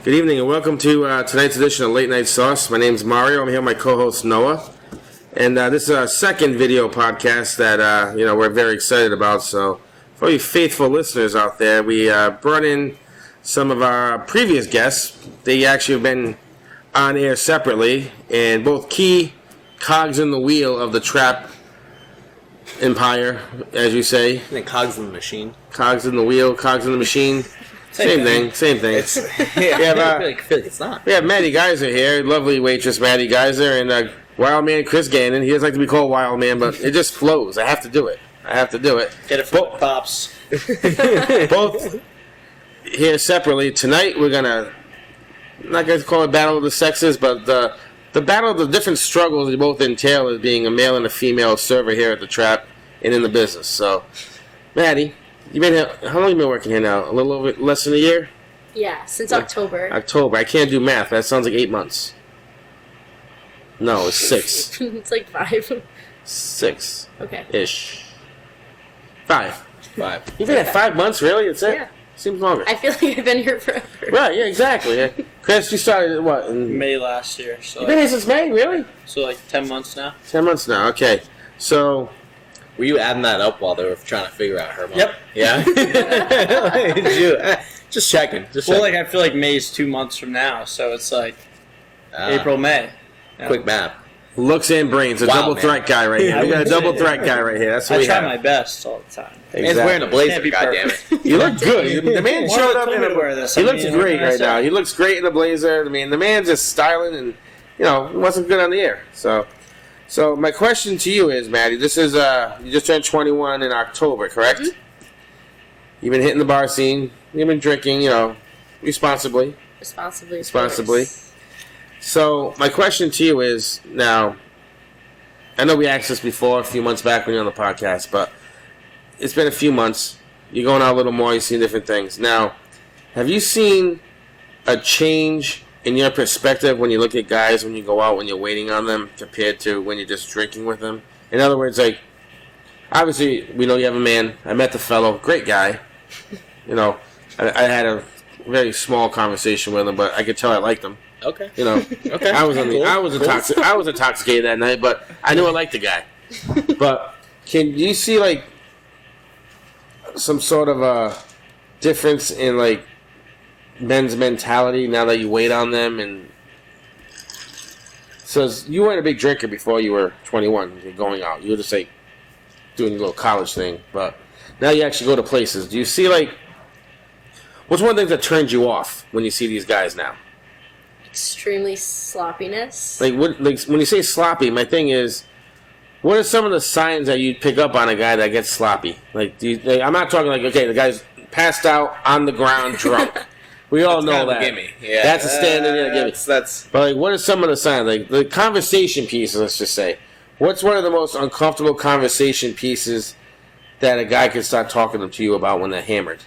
Good evening and welcome to tonight's edition of Late Night Sauce. My name's Mario. I'm here with my co-host Noah. And this is our second video podcast that we're very excited about. So for you faithful listeners out there, we brought in some of our previous guests. They actually have been on air separately and both key cogs in the wheel of the trap empire, as you say. I think cogs in the machine. Cogs in the wheel, cogs in the machine. Same thing. I feel like it's not. We have Maddie Geyser here, lovely waitress Maddie Geyser, and Wild Man Chris Gannon. He doesn't like to be called Wild Man, but it just flows. I have to do it. Get it from Pops. Both here separately. Tonight we're not going to call it Battle of the Sexes, but the battle of the different struggles they both entail as being a male and a female server here at the Trap and in the business. So, Maddie, you've been here, how long have you been working here now? A little over, less than a year? Yeah, since October. October. I can't do math. That sounds like 8 months. No, it's 6. It's like 5. 6. Okay. Ish. 5. 5. You've been at 5 months, really? That's it? Yeah. Seems longer. I feel like I've been here forever. Right, yeah, exactly. Yeah. Chris, you started, what? In May last year. So You've been here since May, really? So like 10 months now. 10 months now, okay. So, Were you adding that up while they were trying to figure out her month? Yep. Yeah? Did you? Just checking. Well, like I feel like May's 2 months from now, so it's like April, May. Yeah. Quick math. looks and brains. A Wow, double man. threat guy right here. We got a double threat guy right here. That's what I we try have. my best all the time. Man's wearing a blazer, Can't be goddammit. You look good. The man Why showed would up in Tony a wear this? He I looks mean, great what can I right say? now. He looks great in the blazer. I mean, the man's just styling and, it wasn't good on the air. So my question to you is, Maddie, this is, you just turned 21 in October, correct? Mm-hmm. You've been hitting the bar scene. You've been drinking, responsibly. Responsibly. Responsibly. So my question to you is, now, I know we asked this before a few months back when you were on the podcast, but it's been a few months. You're going out a little more. You've seen different things. Now, have you seen a change in your perspective when you look at guys when you go out, when you're waiting on them, compared to when you're just drinking with them? In other words, like, obviously, we know you have a man. I met the fellow. Great guy. I had a very small conversation with him, but I could tell I liked him. Okay. Okay. I was intoxicated that night, but I knew I liked the guy. But can you see like some sort of a difference in like men's mentality now that you wait on them? And so you weren't a big drinker before you were 21. You're going out. You were just like doing a little college thing, but now you actually go to places. Do you see like what's one of the things that turns you off when you see these guys now? Extremely sloppiness. Like when you say sloppy, my thing is, what are some of the signs that you'd pick up on a guy that gets sloppy? I'm not talking like, okay, the guy's passed out on the ground drunk. We all know that. Gimme. Yeah. That's a standard. Gimme. That's But what are some of the signs? Like the conversation pieces. Let's just say, what's one of the most uncomfortable conversation pieces that a guy can start talking to you about when they're hammered?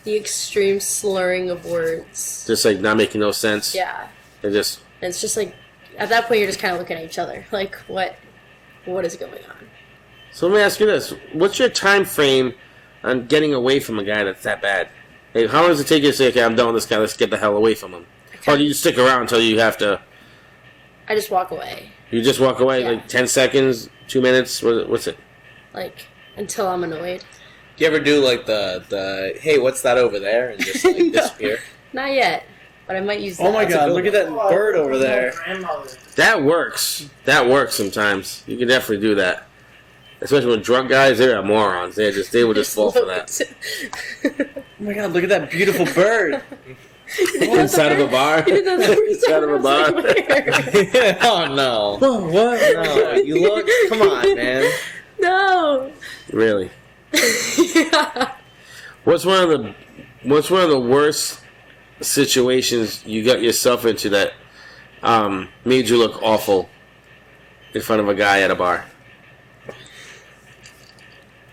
The extreme slurring of words. Just like not making no sense. Yeah. And just. And it's just like, at that point, you're just kind of looking at each other. Like, what is going on? So let me ask you this: what's your time frame on getting away from a guy that's that bad? Like, how long does it take you to say, "Okay, I'm done with this guy. Let's get the hell away from him"? Or do you stick around until you have to? I just walk away. You just walk away, Yeah. like 10 seconds, 2 minutes. What's it? Like, until I'm annoyed. Do you ever do like the hey, what's that over there, and just like disappear? Not yet, but I might use that. Oh my god, look at that bird over there. That works. That works sometimes. You can definitely do that. Especially with drunk guys, they're morons. They would just fall for that. Oh my god, look at that beautiful bird. Inside of a bar. Inside of a bar. Oh no. Oh, what? No, you look. Come on, man. No. Really. Yeah. What's one of the worst situations you got yourself into that made you look awful in front of a guy at a bar?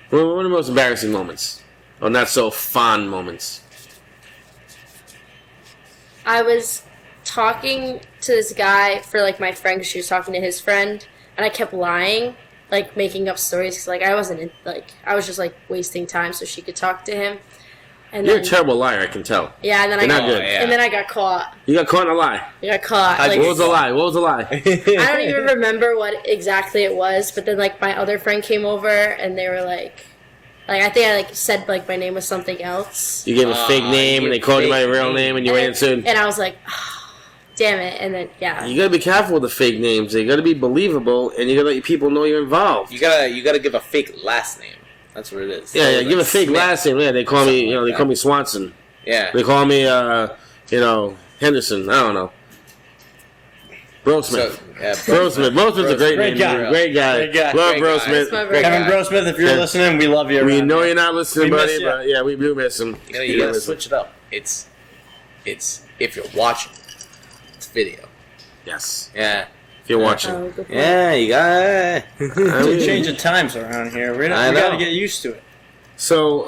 What are the most embarrassing moments? Or not so fond moments? I was talking to this guy for, like, my friend, 'cause she was talking to his friend, and I kept lying, like, making up stories, because, like, I wasn't, I was just, like, wasting time so she could talk to him. And You're then, a terrible liar, I can tell. Yeah, and then You're not got good. Yeah. and then I got caught. You got caught in a lie. I got caught. How'd Like, you What was the lie? What was the lie? I don't even remember what exactly it was, but then like my other friend came over and they were like I think I like said like my name was something else. You gave a fake name and they called you by your real fake name and you went and, into. and I was like, oh, damn it, and then yeah. You gotta be careful with the fake names. They gotta be believable, and you gotta let people know you're involved. You gotta give a fake last name. That's what it is. Yeah, Like give a fake Smith. last name. Yeah, they call me. Something like They that. call me Swanson. Yeah. They call me, Henderson. I don't know. Brosmith. So, yeah, Brosmith. Brosmith's a great Great name. guy. Great guy. Great guy. Love Great guy. Brosmith. That's my Great Kevin guy. Grossmith, if you're Yeah. listening, we love you. We around know here. you're not listening, We miss buddy, ya. but yeah, we do miss him. You gotta switch it up. It's if you're watching, it's video. Yes. Yeah. If you're watching. Oh, good point. Yeah, you got. I It's a mean- change of times around here. We I gotta know. get used to it. So,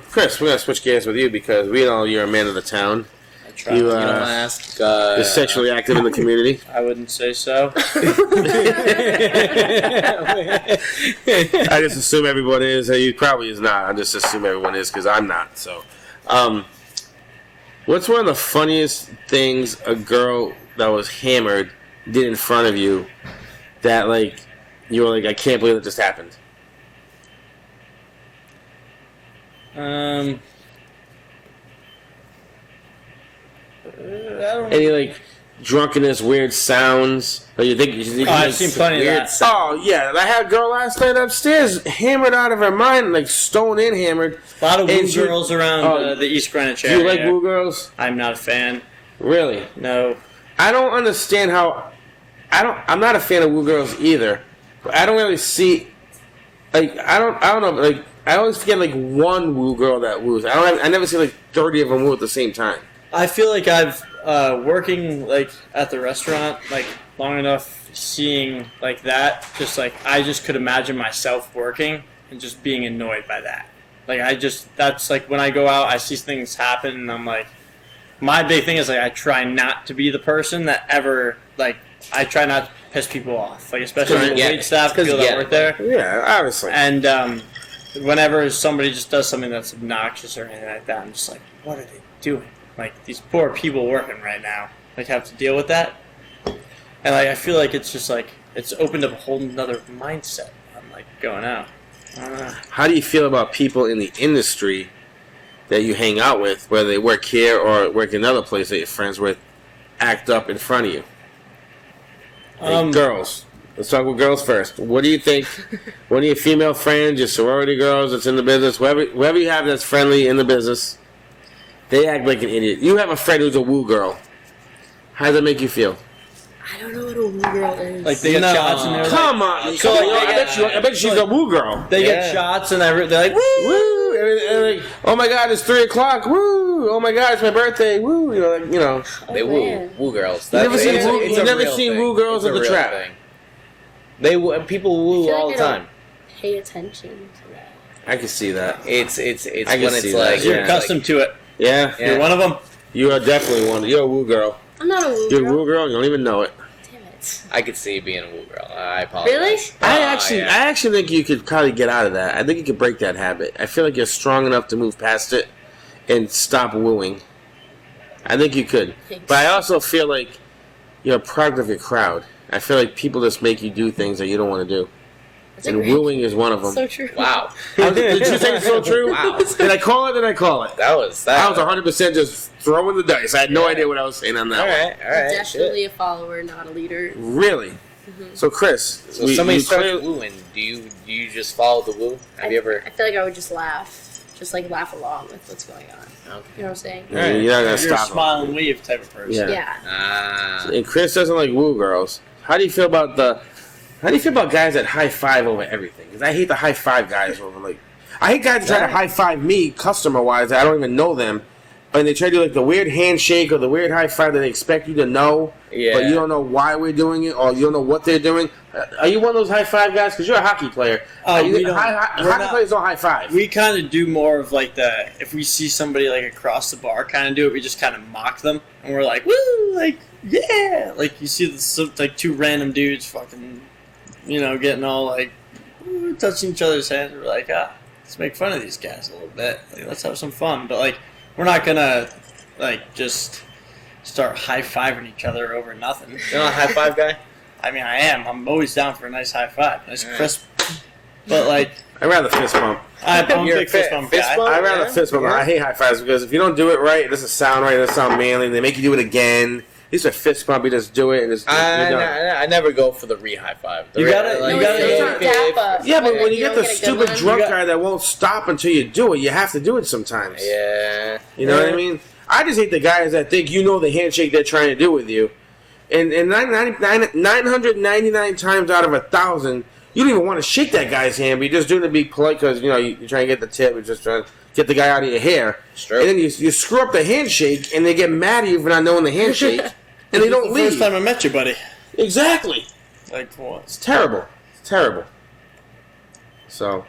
Chris, we're gonna switch gears with you because we know you're a man of the town. I try. You, You don't uh, ask. You're sexually active in the community. I wouldn't say so. I just assume everyone is. You probably is not. I just assume everyone is because I'm not. So, what's one of the funniest things a girl that was hammered did in front of you that like you were like, I can't believe that just happened? I don't Any like drunkenness, weird sounds? Or you think? I've seen plenty of weird that. Oh yeah, I had a girl last night upstairs, hammered out of her mind, like stone in hammered. A lot of And woo she- girls around Oh, the East Greenwich Do area. you like woo girls? I'm not a fan. Really? No. I don't understand how. I'm not a fan of woo girls either. But I don't really see. Like I don't know. Like I always forget like one woo girl that woos. I never see like 30 of them woo at the same time. I feel like I've working like at the restaurant like long enough, seeing like that. Just like I just could imagine myself working and just being annoyed by that. Like that's like when I go out, I see things happen, and I'm like, my big thing is like I try not to be the person that ever like I try not to piss people off, like especially the Yeah, wait staff, because people you that get work there. Yeah, obviously. And whenever somebody just does something that's obnoxious or anything like that, I'm just like, what are they doing? Like, these poor people working right now, like, have to deal with that. And like, I feel like it's just like it's opened up a whole nother mindset on like going out. I don't know. How do you feel about people in the industry that you hang out with, whether they work here or work in another place that you're friends with, act up in front of you? Like girls. Let's talk with girls first. What do you think? One of your female friends, your sorority girls that's in the business, whoever you have that's friendly in the business, they act like an idiot. You have a friend who's a woo girl. How does that make you feel? I don't know what a woo girl is. Like they get No. shots and they're like, Come on. So, Come on, like, I bet she's a woo girl. they Yeah. get shots and they're like, woo! Woo! And like, oh my God, it's 3 o'clock. Woo! Oh my God, it's my birthday. Woo! You know. Oh, They woo man. girls. You never That's- seen it's a- woo- it's you a never real seen thing. woo girls It's at a the real trap. thing. People I woo feel like all I the don't time. Pay attention to that. I can see that. It's I can when see it's that, like yeah. You're accustomed to it. Yeah. Yeah. You're one of them. You are definitely one. You're a woo girl. I'm not a woo You're a girl. woo girl. You don't even know it. Damn it. I could see being a woo girl. I apologize. Really? I yeah. actually think you could probably get out of that. I think you could break that habit. I feel like you're strong enough to move past it and stop wooing. I think you could. Thanks. But I also feel like you're a product of your crowd. I feel like people just make you do things that you don't want to do. That's And great. wooing is one of them. So true. Wow. Did you say it's so true? Wow. Did I call it? Did I call it? That was I was 100% just throwing the dice. I had no idea what I was saying on that All one. right. All right. Definitely a follower, not a leader. Really? So, Chris, So somebody starts wooing. Do you just follow the woo? Have you ever? I feel like I would just laugh. Just like laugh along with what's going on. Okay. You know what I'm saying? You're not gonna You're a stop. smile and wave type of person. Yeah. Yeah. Ah. And Chris doesn't like woo girls. How do you feel about guys that high five over everything? Because I hate the high five guys over like. I hate guys that try to high five me customer wise. I don't even know them, and they try to do like the weird handshake or the weird high five that they expect you to know, Yeah. but you don't know why we're doing it or you don't know what they're doing. Are you one of those high five guys? Because you're a hockey player. We don't- Hockey we're not- players don't high five. We kind of do more of like if we see somebody like across the bar kind of do it, we just kind of mock them. And we're like, woo, like, yeah. Like you see like two random dudes fucking, getting all like, woo, touching each other's hands. We're like, let's make fun of these guys a little bit. Like, let's have some fun. But like, we're not gonna like just start high fiving each other over nothing. You're not a high five guy? I mean, I am. I'm always down for a nice high five, nice crisp. But like, I'd rather fist bump. I'm a You're big a fist bump fist guy. bump? I'd rather Yeah. fist bump. I hate high fives because if you don't do it right, it doesn't sound right, it doesn't sound manly. They make you do it again. These are fist bump. You just do it and it's you're done. I never go for the re-high five. You gotta- No, you it's gotta- not dap up. Yeah, but Like, when you get don't the get a good stupid one. drunk You got- guy that won't stop until you do it, you have to do it sometimes. Yeah. You know what I mean? I just hate the guys that think you know the handshake they're trying to do with you. And 999 times out of 1,000, you don't even want to shake that guy's hand, but you're just doing it to be polite because, you know, you're trying to get the tip. You're just trying to get the guy out of your hair. It's true. And then you screw up the handshake, and they get mad at you for not knowing the handshake, and they don't The first leave. time I met you, buddy. Exactly. Like what? It's terrible. It's terrible. So,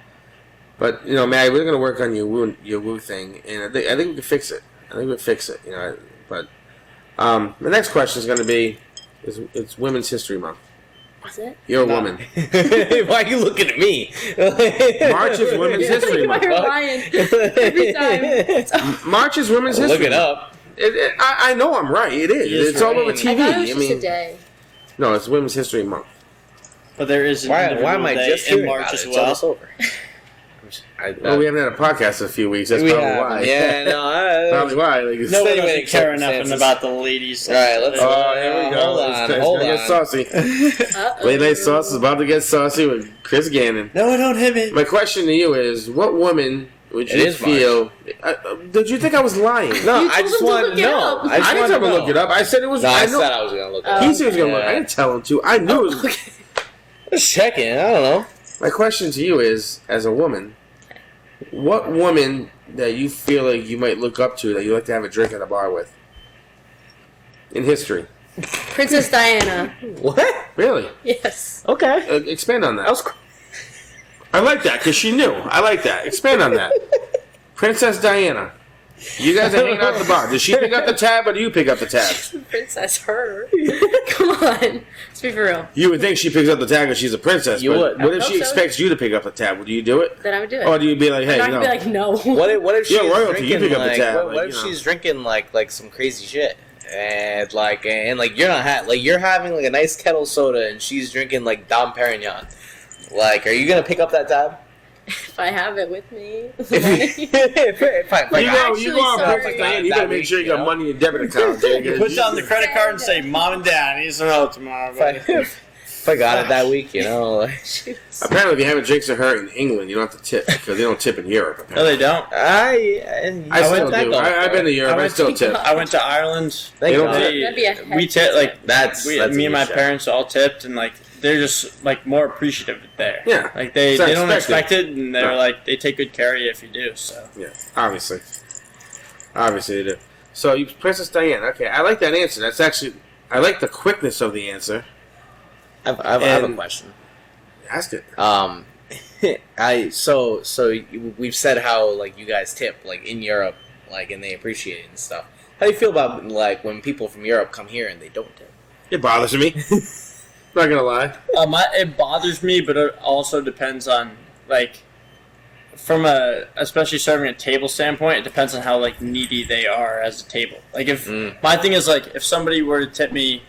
but, you know, Maddie, we're going to work on your woo thing, and I think we can fix it. I think we'll fix it, you know. But the next question is going to be, it's Women's History Month. Is it? You're a No. woman. Why are you looking at me? March is Women's History Why Month. you're lying every time. March is Women's History Look it Month. up. I know I'm right. It is. Yes, It's all over I TV. thought it was I just a mean, day. no, it's Women's History Month. But there is an Why individual am I day just in hearing March about as it? well. It's almost over. Well, we haven't had a podcast in a few weeks. That's We probably have, why. yeah, no. Probably why. Like, it's, No one Extenuating doesn't care enough circumstances. about the ladies. All right, let's- Oh, here we go. Hold on, It's hold gonna get on. saucy. Uh-oh. Late Night Sauce is about to get saucy with Chris Gannon. No, don't hit me. My question to you is, what woman would It you is feel... did you think I was lying? No, You I told just him to wanted look to it know. up. I didn't tell him to look it up. I said it was... No, I know- said I was going to look it up. He said he was going to look. Yeah. I didn't tell him to. I knew it was... Just checking. I don't know. My question to you is, as a woman, what woman that you feel like you might look up to that you like to have a drink at a bar with? In history. Princess Diana. What? Really? Yes. Okay. Expand on that. That was cool. I like that because she knew. I like that. Expand on that. Princess Diana. You guys are hanging out at the bar. Does she pick up the tab or do you pick up the tab? Princess her. Come on. Let's be for real. You would think she picks up the tab because she's a princess. You but would. What if I she hope so. expects you to pick up the tab? Would you do it? Then I would do it. Or do you be like, hey, I'm you not know, gonna be like, no. What if she's You're royalty, you drinking pick up the like, tab, what like, if you know. she's drinking like some crazy shit and like you're not like you're having like a nice kettle soda and she's drinking like Dom Perignon. Like, are you gonna pick up that tab? If I have it with me. if I, you go actually on sorry. Princess Diana, you gotta make sure you got money in your debit account. You put down the credit card and say, "Mom and Dad, I need some help tomorrow." if I got it that week, you know. Like, Apparently, if you're having drinks with her in England, you don't have to tip because they don't tip in Europe. No, they don't. I still do. I've been to Europe. I still tip. I went to Ireland. Thank They don't God. tip. That'd be a heck We tipped like That's me a and my huge parents all tipped, and like they're just like more appreciative there. Yeah. like they It's not don't expect expected. it, and they're No. like they take good care of you if you do. So Yeah, obviously they do. So, you Princess Diana. Okay, I like that answer. That's actually I like the quickness of the answer. I have a And- question. Ask it. We've said how like you guys tip like in Europe, like and they appreciate it and stuff. How do you feel about like when people from Europe come here and they don't tip? It bothers me. Not gonna lie. it bothers me, but it also depends on like from especially serving a table standpoint. It depends on how like needy they are as a table. Like if my thing is like if somebody were to tip me.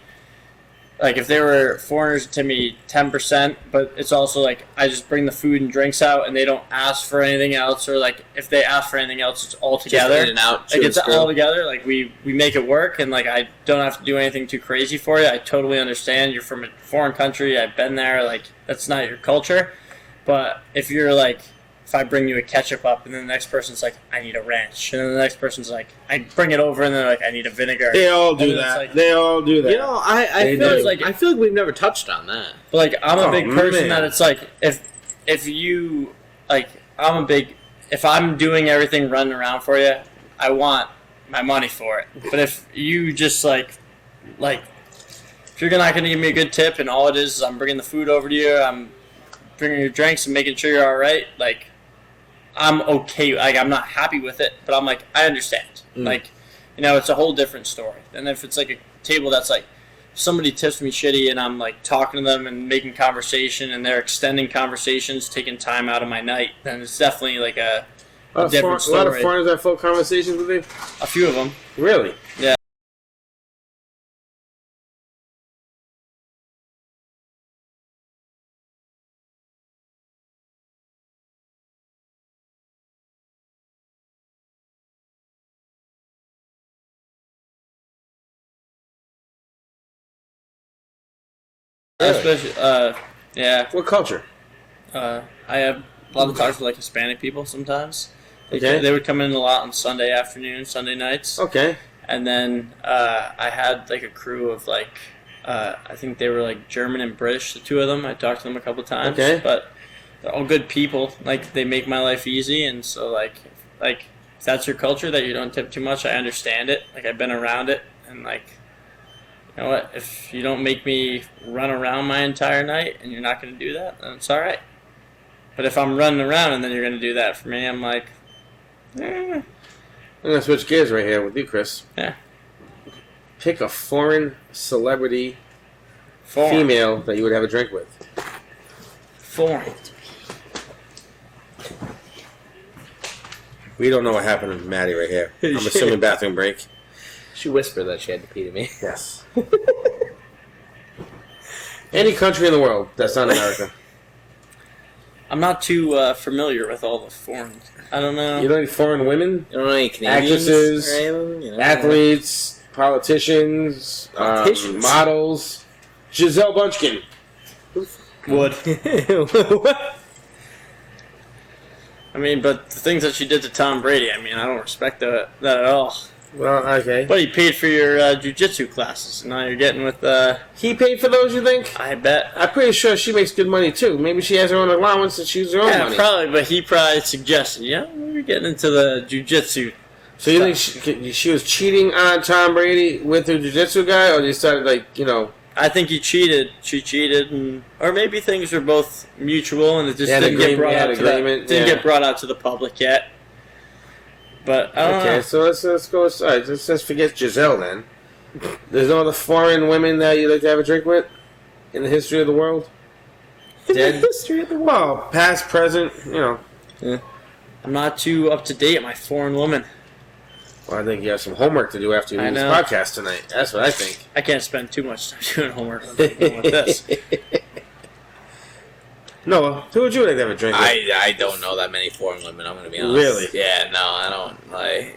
Like, if they were foreigners to me 10%, but it's also, like, I just bring the food and drinks out and they don't ask for anything else, or, like, if they ask for anything else, it's all together. Just in and out, Like, chew it's and screw. all together. Like, we make it work, and, like, I don't have to do anything too crazy for you. I totally understand. You're from a foreign country. I've been there. Like, that's not your culture. But if you're, like, if I bring you a ketchup up, and then the next person's like, I need a ranch. And then the next person's like, I bring it over, and they're like, I need a vinegar. They all do And it's that. like- They all do that. You know, I They feel do. like I feel like we've never touched on that. But, like, I'm a Oh, big person man. that it's like, if you, like, if I'm doing everything running around for you, I want my money for it. But if you just, like, if you're not going to give me a good tip and all it is I'm bringing the food over to you, I'm bringing your drinks and making sure you're all right, like, I'm okay. Like, I'm not happy with it, but I'm like, I understand. Like, you know, it's a whole different story. And if it's like a table that's like somebody tips me shitty and I'm like talking to them and making conversation and they're extending conversations, taking time out of my night, then it's definitely like a different story. A lot of foreigners have full conversations with you? A few of them. Really? Yeah. Especially, yeah. What culture? I have a lot of talks with like Hispanic people sometimes. Okay. They would come in a lot on Sunday afternoons, Sunday nights. Okay. And then I had like a crew of like I think they were like German and British, the two of them. I talked to them a couple times. Okay. But they're all good people. Like they make my life easy, and so like if that's your culture that you don't tip too much, I understand it. Like I've been around it, and like you know what? If you don't make me run around my entire night, and you're not going to do that, then it's all right. But if I'm running around and then you're going to do that for me, I'm like, I'm going to switch gears right here with you, Chris. Yeah. Pick a foreign celebrity female that you would have a drink with. Foreign. We don't know what happened to Maddie right here. I'm assuming bathroom break. She whispered that she had to pee to me. Yes. Any country in the world that's not America. I'm not too familiar with all the foreign. I don't know. You know any foreign women? You don't know any Canadians? Actresses, or anything? You know? athletes, politicians, models. Giselle Bunchkin. Would. I mean, but the things that she did to Tom Brady, I mean, I don't respect that at all. Well, okay. But he paid for your jiu-jitsu classes, and now you're getting with... He paid for those, you think? I bet. I'm pretty sure she makes good money, too. Maybe she has her own allowance and she uses her own money. Yeah, probably, but he probably suggested, maybe getting into the jiu-jitsu. So you think she was cheating on Tom Brady with her jiu-jitsu guy, or they started, I think he cheated. She cheated, or maybe things were both mutual, and it just didn't get brought out to the public yet. But I don't know. Okay, so let's go. Alright, let's forget Giselle then. There's no other foreign women that you'd like to have a drink with in the history of the world. Dead history of the world. Well, past, present, Yeah. I'm not too up to date on my foreign woman. Well, I think you have some homework to do after you leave this podcast tonight. That's what I think. I can't spend too much time doing homework with this. Noah, who would you like to have a drink with? I don't know that many foreign women, I'm going to be honest. Really? Yeah, no, I don't.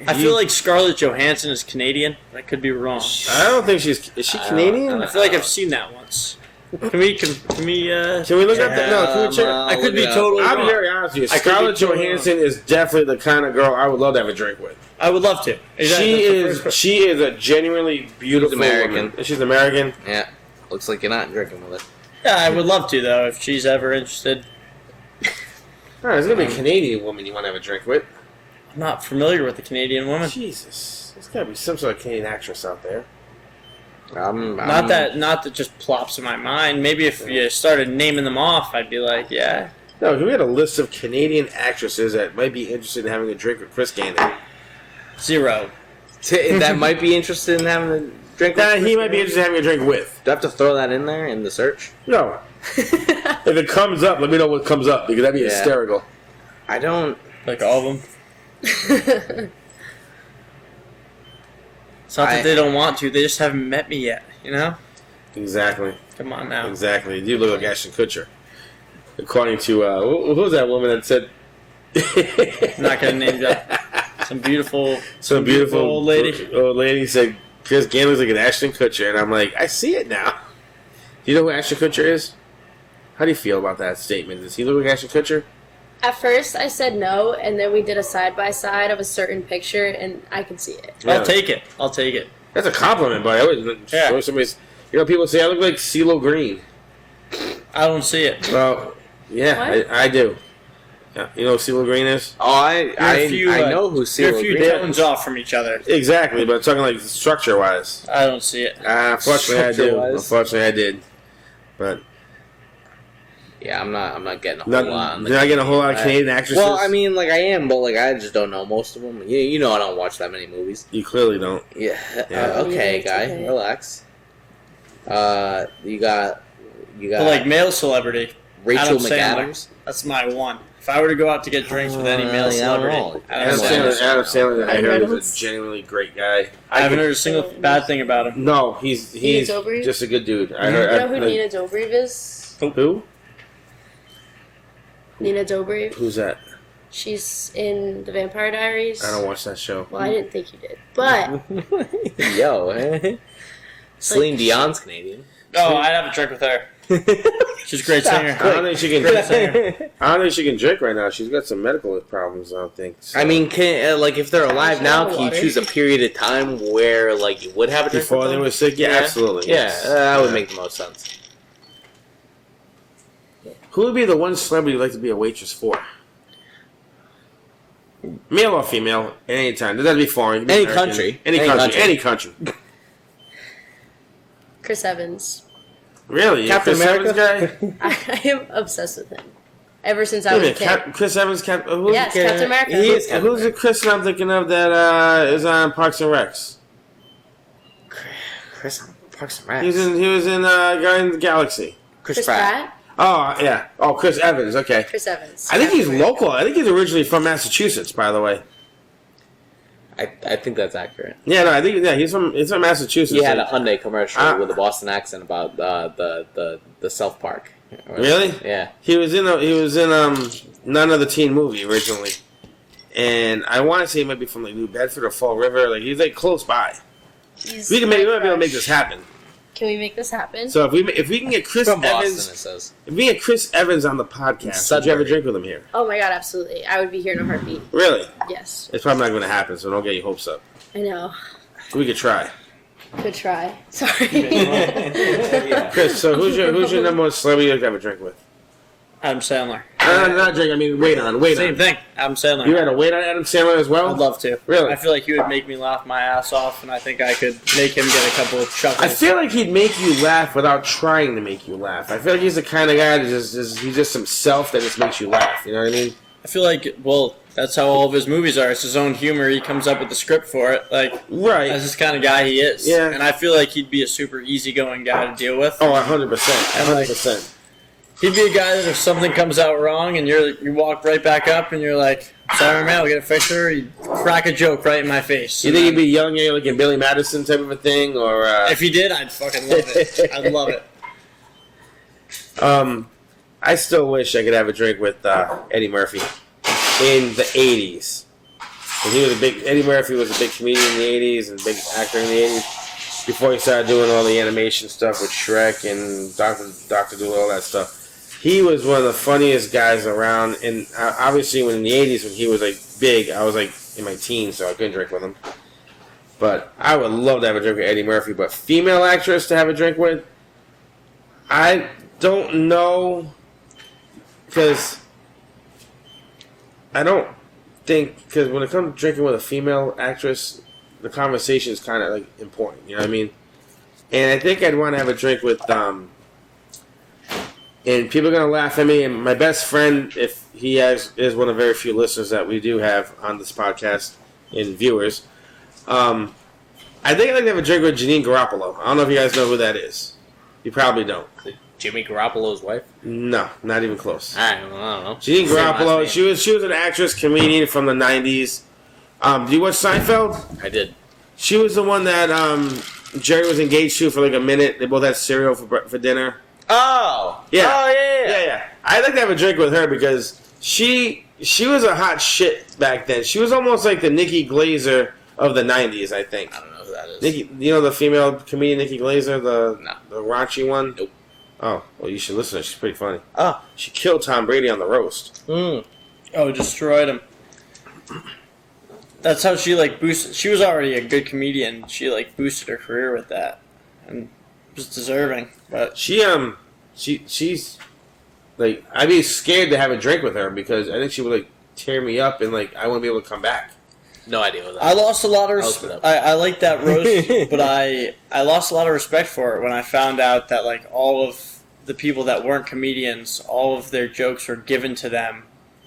I feel like Scarlett Johansson is Canadian. I could be wrong. I don't think she's... Is she Canadian? I feel like I've seen that once. Can we look at that? No, can we check? I could be totally wrong. I'll be very honest with you. Scarlett Johansson is definitely the kind of girl I would love to have a drink with. I would love to. She is a genuinely beautiful woman. She's American. Yeah. Looks like you're not drinking with her. Yeah, I would love to, though, if she's ever interested. All right, there's going to be a Canadian woman you want to have a drink with. I'm not familiar with the Canadian woman. Jesus. There's got to be some sort of Canadian actress out there. Not that just plops in my mind. Maybe if you started naming them off, I'd be like, yeah. No, we had a list of Canadian actresses that might be interested in having a drink with Chris Gannon. 0. That might be interested in having a drink with Chris he might be interested in having a drink with. Do I have to throw that in there in the search? No. If it comes up, let me know what comes up, because that'd be hysterical. I don't... Like all of them? It's not that they don't want to, they just haven't met me yet, Exactly. Come on now. Exactly. You look like Ashton Kutcher. According to, who was that woman that said... I'm not going to name that. Some beautiful old lady. Old lady said, Chris Gannon looks like an Ashton Kutcher, and I'm like, I see it now. Do you know who Ashton Kutcher is? How do you feel about that statement? Does he look like Ashton Kutcher? At first, I said no, and then we did a side-by-side of a certain picture, and I could see it. Really? I'll take it. That's a compliment, but I always show somebody's... people say I look like CeeLo Green. I don't see it. Well, yeah, I do. Yeah, you know who CeeLo Green is? Oh, I know who CeeLo Green is. You're a few tones off from each other. Exactly, but I'm talking like structure-wise. I don't see it. Unfortunately, I do. Unfortunately, I did. But... yeah, I'm not getting a whole lot. You're not getting a whole lot of Canadian actresses? Well, I mean, I am, but I just don't know most of them. You know I don't watch that many movies. You clearly don't. Yeah. Yeah. Okay, guy. Okay. Relax. You got But like male celebrity, Rachel Adam Sandler. McAdams. That's my one. If I were to go out to get drinks with any male yeah, I don't celebrity, know. Adam Sandler, I Ryan heard, is Reynolds. a genuinely great guy. I haven't heard a single bad thing about him. No, he's Nina Dobrev? just a good dude. I You heard. know who like, Nina Dobrev is? Who? Nina Dobrev. Who's that? She's in The Vampire Diaries. I don't watch that show. Well, I didn't think you did, but Yo, Celine Dion's Canadian. Oh, I'd have a drink with her. She's a great singer. I don't think she can. Great singer. I don't think she can drink right now. She's got some medical problems. I don't think. So. I mean, like if they're alive now, can you Water. choose a period of time where like you would have a drink before with they them? were sick, yeah, absolutely. Yeah, yes. that would make the most sense. Who would be the one celebrity you'd like to be a waitress for? Male or female, at any time. Doesn't have to be foreign. It can be Any American. country. Any Any country. country. Any country. Chris Evans. Really? Captain Chris Evans America? guy? I am obsessed with him. Ever since I Wait a was a minute, kid. Chris Evans, who's, Yes, Captain America. He is Captain who's the Chris I'm thinking of that is on Parks and Recs? Chris Parks and Rec. He was in Guardians of the Galaxy. Chris Pratt. Oh yeah. Oh, Chris Evans. Okay. Chris Evans. I think he's Captain America. local. I think he's originally from Massachusetts, by the way. I think that's accurate. Yeah, no, I think he's from Massachusetts. He had a Hyundai commercial Ah. with a Boston accent about the South Park. Really? Yeah. He was in none of the teen movie originally, and I want to say he might be from like New Bedford or Fall River. Like he's like close by. He's We my might be able to crush. make this happen. Can we make this happen? So if we can get Chris From Boston, Evans, it says. if we get Chris Evans on the podcast, would you have a Sudbury. drink with him here? Oh my god, absolutely. I would be here in a heartbeat. Really? Yes. It's probably not going to happen, so don't get your hopes up. I know. We could try. Good try. Sorry. Chris, so who's your number one celebrity you'd like to have a drink with? Adam Sandler. Not drink. I mean, wait on. Same thing. Adam Sandler. You had to wait on Adam Sandler as well. I'd love to. Really? I feel like he would make me laugh my ass off, and I think I could make him get a couple of chuckles. I feel like he'd make you laugh without trying to make you laugh. I feel like he's the kind of guy that he's just himself that just makes you laugh. You know what I mean? I feel like, well, that's how all of his movies are. It's his own humor. He comes up with the script for it. Like, Right. that's just kind of guy he is. Yeah. And I feel like he'd be a super easygoing guy to deal with. Oh, 100%. 100%. He'd be a guy that if something comes out wrong and you walk right back up and you're like, sorry, man, we got to fix her, he'd crack a joke right in my face. You think he'd be young, like in Billy Madison type of a thing, or? If he did, I'd fucking love it. I'd love it. I still wish I could have a drink with Eddie Murphy in the '80s. And Eddie Murphy was a big comedian in the '80s and a big actor in the '80s. Before he started doing all the animation stuff with Shrek and Doctor Dolittle, all that stuff. He was one of the funniest guys around, and obviously when in the '80s when he was like big, I was like in my teens, so I couldn't drink with him. But I would love to have a drink with Eddie Murphy. But female actress to have a drink with, I don't know, because I don't think, because when it comes to drinking with a female actress, the conversation is kind of like important. You know what I mean? And I think I'd want to have a drink with and people are going to laugh at me. And my best friend, if he is one of very few listeners that we do have on this podcast and viewers, I think I'd like to have a drink with Janine Garoppolo. I don't know if you guys know who that is. You probably don't. Jimmy Garoppolo's wife? No, not even close. I don't know. Janine Same last Garoppolo, name. she was an actress, comedian from the 90s. Do you watch Seinfeld? I did. She was the one that Jerry was engaged to for like a minute. They both had cereal for dinner. Oh! Yeah. Oh, yeah. Yeah. I'd like to have a drink with her because she was a hot shit back then. She was almost like the Nikki Glazer of the 90s, I think. I don't know who that is. Nikki, you know the female comedian Nikki Glazer, No. the raunchy one? Nope. Oh, well, you should listen to her. She's pretty funny. Oh. She killed Tom Brady on the roast. Mm. Oh, destroyed him. That's how she boosted. She was already a good comedian. She boosted her career with that, and was deserving. But She's like, I'd be scared to have a drink with her because I think she would tear me up and I wouldn't be able to come back. No idea what that I is. lost a lot of I'll respect. look it up. I like that roast, but I lost a lot of respect for it when I found out that all of the people that weren't comedians, all of their jokes were given to them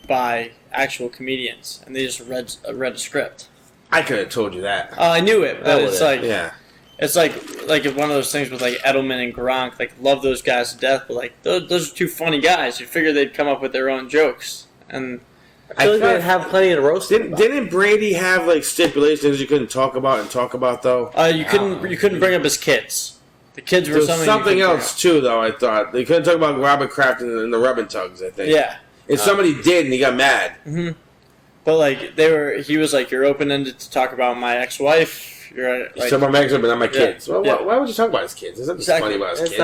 by actual comedians, and they just read a script. I could have told you that. I knew it, but I it's would've. Yeah. it's like one of those things with like Edelman and Gronk. Like, love those guys to death, but like those are two funny guys. You figure they'd come up with their own jokes, and I feel like they'd have plenty to roast. Didn't Brady have like stipulations you couldn't talk about though? you couldn't bring up his kids. The kids were something else too, though. I thought they couldn't talk about Robert Kraft and the Rub and Tugs. I think. Yeah. And somebody did, and he got mad. Mm-hmm. But like he was like, "You're open-ended to talk about my ex-wife." You're like, talking about my ex-wife, but not my kids. Well, yeah. why would you talk about his kids? There's nothing funny about his kids.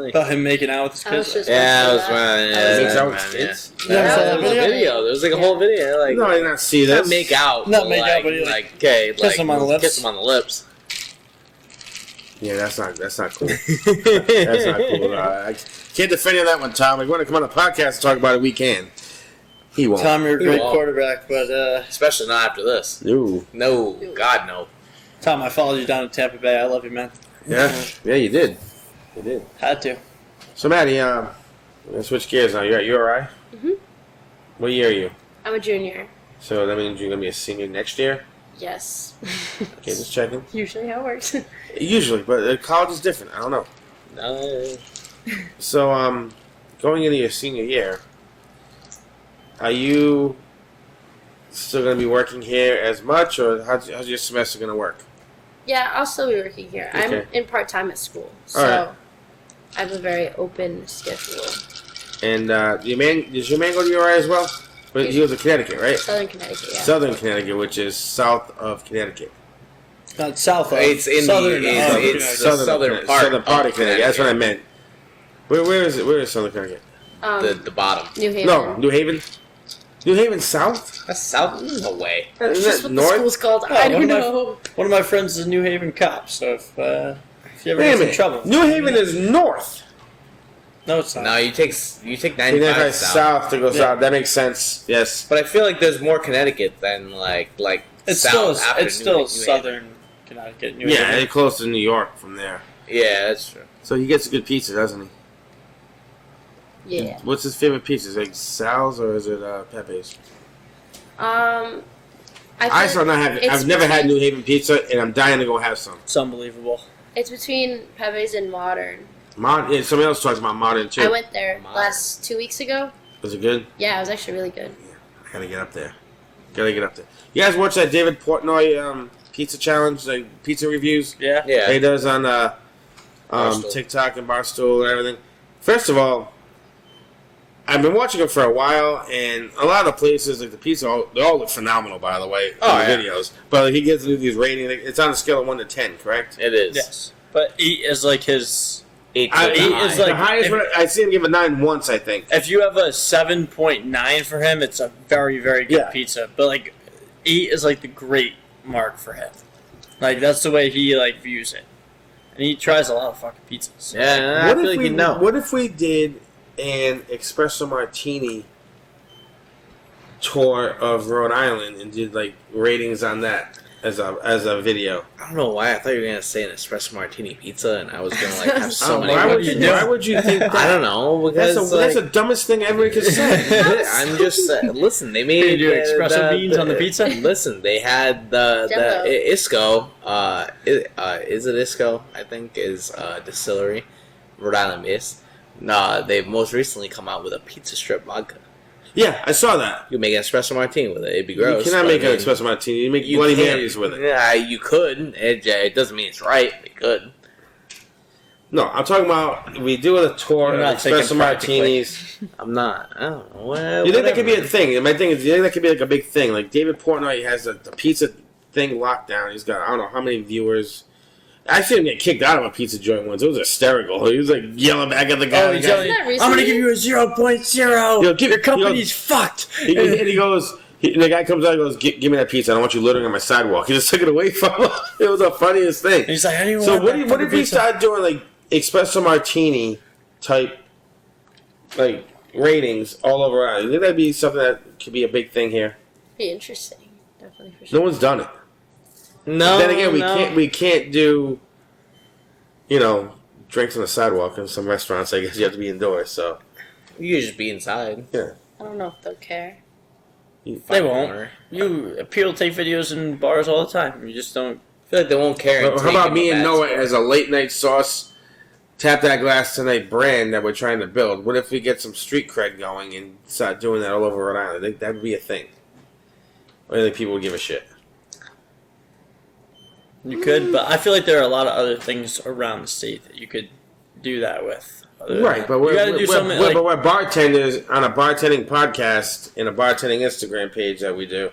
About him making out with his kids. I was right. He makes out with his kids. Yeah, there was a video. There was like a whole video. Like, no, I did not see this. Not make out. Not make out, but okay, kiss him on the lips. Kiss him on the lips. Yeah, that's not cool. That's not cool. I can't defend you on that one, Tom. If you want to come on the podcast and talk about it, we can. He won't. Tom, you're a great quarterback, but especially not after this. No, God no. Tom, I followed you down to Tampa Bay. I love you, man. Yeah, you did. You did. Had to. So, Maddie, let's switch gears now. You're at URI? Mm-hmm. What year are you? I'm a junior. So that means you're going to be a senior next year? Yes. Okay, just checking. Usually how it works. Usually, but college is different. I don't know. No. So, going into your senior year, are you still going to be working here as much, or how's your semester going to work? Yeah, I'll still be working here. Okay. I'm in part-time at school, so right. I have a very open schedule. And does your man go to URI as well? But he was in Connecticut, right? Southern Connecticut, yeah. Southern Connecticut, which is south of Connecticut. Not south of. It's in southern. it's the southern part of Connecticut. That's what I meant. Where is it? Where is Southern Connecticut? The bottom. New Haven. No, New Haven. New Haven South? That's south away. That's Isn't just that what north? the school's called. I don't know. One of my friends is a New Haven cop, so if you ever Wait a get in minute. trouble. New Haven is north. No, it's not. No, you take 95 95 south. south to go south. That makes sense. Yes. But I feel like there's more Connecticut than like It's south still after it's still New southern Connecticut. New Yeah, Haven. they're close to New York from there. Yeah, that's true. So he gets a good pizza, doesn't he? Yeah. What's his favorite pizza? Is it like Sal's or is it Pepe's? I've never had New Haven pizza, and I'm dying to go have some. It's unbelievable. It's between Pepe's and Modern. Somebody else talks about Modern too. I went there last 2 weeks ago. Was it good? Yeah, it was actually really good. I gotta get up there. You guys watch that David Portnoy pizza challenge, like pizza reviews? Yeah. Yeah. He does on Barstool. TikTok and Barstool and everything. First of all, I've been watching him for a while, and a lot of the places, like the pizza, they all look phenomenal, by the way, in the videos. But he gets these ratings. It's on a scale of 1 to 10, correct? It is. Yes. But 8 is like his. 8 is like the highest one, I see him give a 9 once, I think. If you have a 7.9 for him, it's a very, very good Yeah. pizza. But like 8 is like the great mark for him. Like that's the way he like views it, and he tries a lot of fucking pizzas. Yeah, I feel like you know. What if we did an espresso martini tour of Rhode Island and did like ratings on that as a video? I don't know why I thought you were gonna say an espresso martini pizza, and I was gonna like have so many. Why would you think that? I don't know because That's the dumbest thing ever could say. I'm just listen. They made Can you do espresso beans on the pizza? Listen, they had the Jello. Isco. Is it Isco? I think is distillery, Rhode Island based. Nah, they've most recently come out with a pizza strip vodka. Yeah, I saw that. You make an espresso martini with it. It'd be gross. You cannot but make I mean, an espresso martini. You make you Bloody can. Marys with it. Yeah, you could. It doesn't mean it's right. But you could. No, I'm talking about we do a tour You're of not thinking espresso martinis. I'm not. I don't know. You think that could be a thing? My thing is, you think that could be like a big thing? Like David Portnoy has the pizza thing locked down. He's got I don't know how many viewers. I seen him get kicked out of a pizza joint once. It was hysterical. He was like yelling back at the guy. He's yelling, Isn't that I'm gonna recently? give you a 0.0. Yo, give- Your company's fucked. and he goes, the guy comes out and goes, give me that pizza. I don't want you littering on my sidewalk. He just took it away from him. It was the funniest thing. And he's like, I didn't So want what that if fucking we pizza. start doing like espresso martini type like ratings all over? You think that'd be something that could be a big thing here? Be interesting. Definitely for sure. No one's done it. No. Then again, we can't do, drinks on the sidewalk in some restaurants. I guess you have to be indoors. So You could just be inside. yeah, I don't know if they'll care. They won't. People take videos in bars all the time. You just don't feel like they won't care. How about me and Noah as a late night sauce? Tap That Glass Tonight brand that we're trying to build. What if we get some street cred going and start doing that all over Rhode Island? I think that would be a thing. I think people would give a shit. You could, but I feel like there are a lot of other things around the state that you could do that with. Right, but we're bartenders on a bartending podcast and a bartending Instagram page that we do.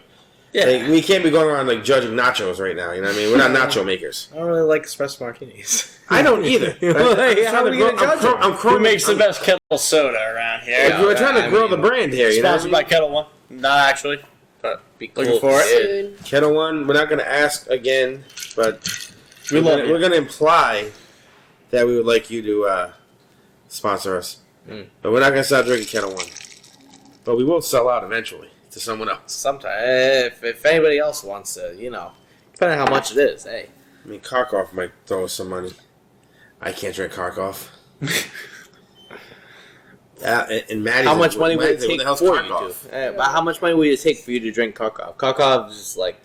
Yeah. Like, we can't be going around like judging nachos right now. You know what I mean? We're not nacho makers. I don't really like espresso martinis. I don't either. Who makes the best kettle soda around here? Yeah, we're trying to grow the brand here. You know? Sponsored by Kettle One. Not actually, but Be cool. looking for it. Soon. Kettle One. We're not going to ask again, but We love we're going to imply that we would like you to sponsor us. But we're not going to start drinking Kettle One. But we will sell out eventually to someone else. Sometimes, if anybody else wants to, depending on how much it is, hey. I mean, Kharkov might throw us some money. I can't drink Kharkov. And Maddie, How much money would it take for for you to? How much money would it take for you to drink Kharkov? Kharkov is just like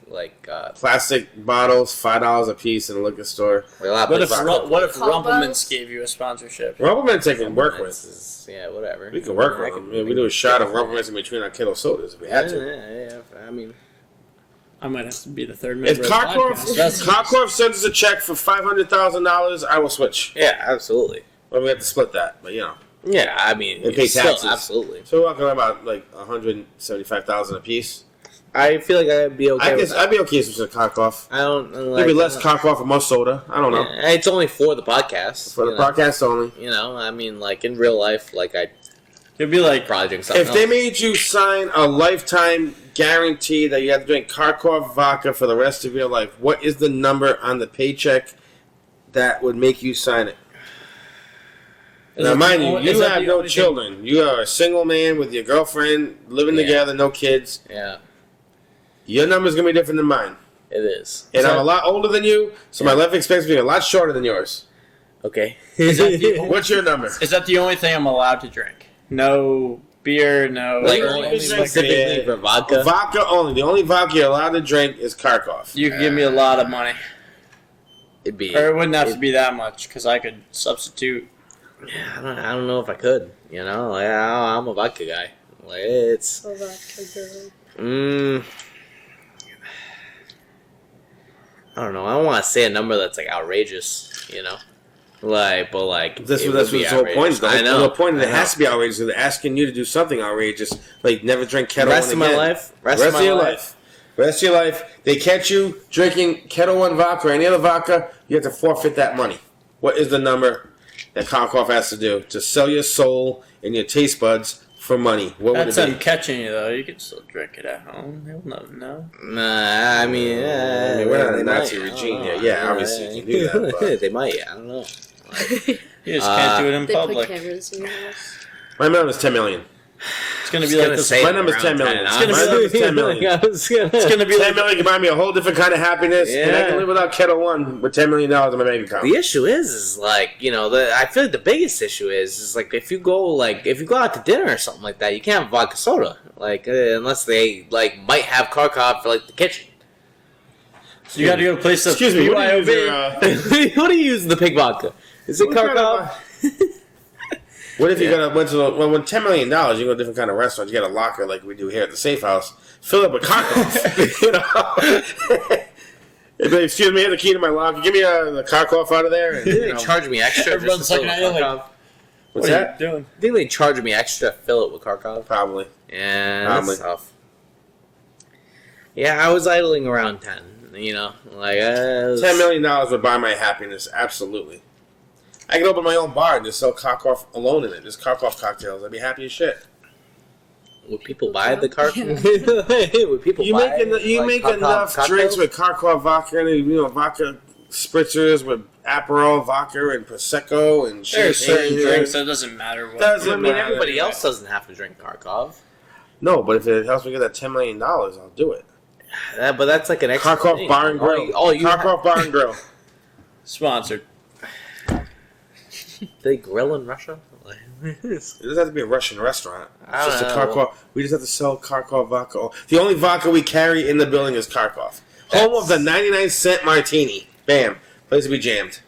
plastic bottles, $5 a piece in a liquor store. What if Combos? Rumpleman's gave you a sponsorship? Rumpleman's they can work with. Yeah, whatever. We can work with them. We do a shot of Rumpleman's in between our kettle sodas if we had to. Yeah. I mean, I might have to be the third member If of the podcast. Kharkov sends us a check for $500,000, I will switch. yeah, absolutely. Well, we have to split that, but Yeah, I mean, It pays still, taxes. absolutely. So we're talking about like $175,000 a piece. I feel like I'd be okay with that. I'd be okay with some Kharkov. I don't Maybe less Kharkov and more soda. I don't know. Yeah, it's only for the podcast. For the podcast only. I mean, like in real life, like I It'd be like probably drink something If they else. made you sign a lifetime guarantee that you have to drink Kharkov vodka for the rest of your life, what is the number on the paycheck that would make you sign it? Now, mind you, you have no children. You are a single man with your girlfriend, living together, no kids. Yeah, Your number's going to be different than mine. it is. And I'm a lot older than you, so my life expectancy will be a lot shorter than yours. Okay. What's your number? Is that the only thing I'm allowed to drink? No beer, no. Like only specifically for vodka. Vodka only. The only vodka you're allowed to drink is Kharkov. You can give me a lot of money, It'd be. or it wouldn't have to be that much because I could substitute. I don't know if I could. Like, I'm a vodka guy. Like it's. Oh, vodka girl. I don't know. I don't want to say a number that's like outrageous. But That's it what would be the whole point is. outrageous. I know. The whole point is I it know. has to be outrageous. They're asking you to do something outrageous, like never drink Kettle One Rest of my again. life. Rest of your life. Rest of your life. They catch you drinking Kettle One vodka or any other vodka, you have to forfeit that money. What is the number that Kharkov has to do to sell your soul and your taste buds for money? What would That's it them be? catching you though. You can still drink it at home. They'll never know. Nah, I mean, we're not in they a Nazi might. I regime don't here. know. Yeah, obviously you can do that. But They might. I don't know. You just can't do it in They put public. cameras in your house. my number is 10 million. It's gonna be like this. My number's 10 million. gonna be My number's 10 million. It's gonna be 10 like million can buy me a whole different kind of happiness, and I can live without Kettle One with $10 million in my bank account. The issue is like I feel like the biggest issue is like if you go out to dinner or something like that, you can't have vodka soda unless they might have Kharkov for the kitchen. So you got to go to a place that's Excuse me, what do you use BYOB. your, What do you use in the pig vodka? Is it What kind Kharkov? What if you went to when $10 million, you go to a different kind of restaurant, you get a locker like we do here at the Safe House, fill it up with Kharkov. Hey, babe, excuse me, I have the key to my locker. Give me the Kharkov out of there. And, They charge me extra Everyone's just to fill looking it at with you Kharkov. What's What are that? you doing? I think they charge me extra to fill it with Kharkov. Probably. Yeah, Probably. that's tough. Yeah, I was idling around 10. $10 million would buy my happiness, absolutely. I could open my own bar and just sell Kharkov alone in it, just Kharkov cocktails. I'd be happy as shit. Would people buy the Kharkov? Would people You buy make Kharkov enough cocktails? drinks with Kharkov vodka and vodka spritzers with Aperol vodka and Prosecco and There are certain champagne. drinks that doesn't matter what. Doesn't I mean, matter. everybody else doesn't have to drink Kharkov. No, but if it helps me get that $10 million, I'll do it. But that's like an extra Kharkov thing. Bar and Grill. Kharkov Bar and Grill. Sponsored. They grill in Russia? It doesn't have to be a Russian restaurant. It's I just a don't know. Kharkov. We just have to sell Kharkov vodka. The only vodka we carry in the building is Kharkov. Home of the 99-cent martini. Bam. Place will be jammed.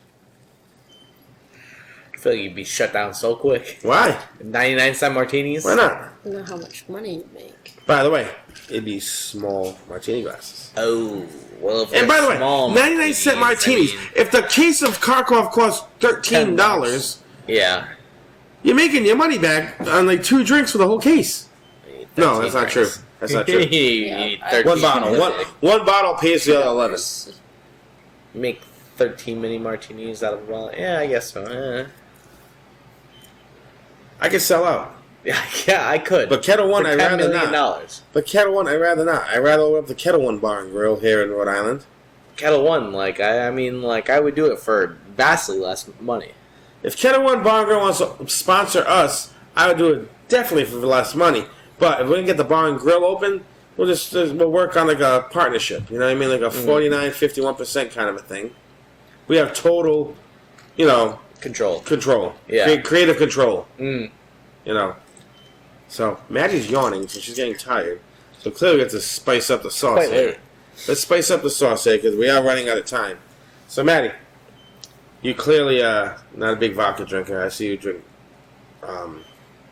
I feel like you'd be shut down so quick. Why? 99-cent martinis? Why not? I don't know how much money you make. By the way, it'd be small martini glasses. Oh, well, if And they're by the way, small 99-cent martinis. I mean, If the case of Kharkov costs $13, yeah. you're making your money back on like 2 drinks for the whole case. No, that's not true. drinks. That's not true. You Yeah, One bottle. One bottle pays for the other 11. You make 13 mini martinis out of a bottle. Yeah, I guess so. I could sell out. Yeah, I could. But Kettle One, For I'd $10 rather million. not. But Kettle One, I'd rather not. I'd rather open up the Kettle One Bar and Grill here in Rhode Island. Kettle One, I mean, I would do it for vastly less money. If Kettle One Bar and Grill wants to sponsor us, I would do it definitely for less money. But if we can get the bar and grill open, we'll work on like a partnership. You know what I mean? Like a 49, 51% kind of a thing. We have total, Control. Yeah. Creative control. Mm. You know. So Maddie's yawning, so she's getting tired. So clearly we have to spice up the sauce Quite here. late. Let's spice up the sauce here because we are running out of time. So Maddie, you clearly not a big vodka drinker. I see you drink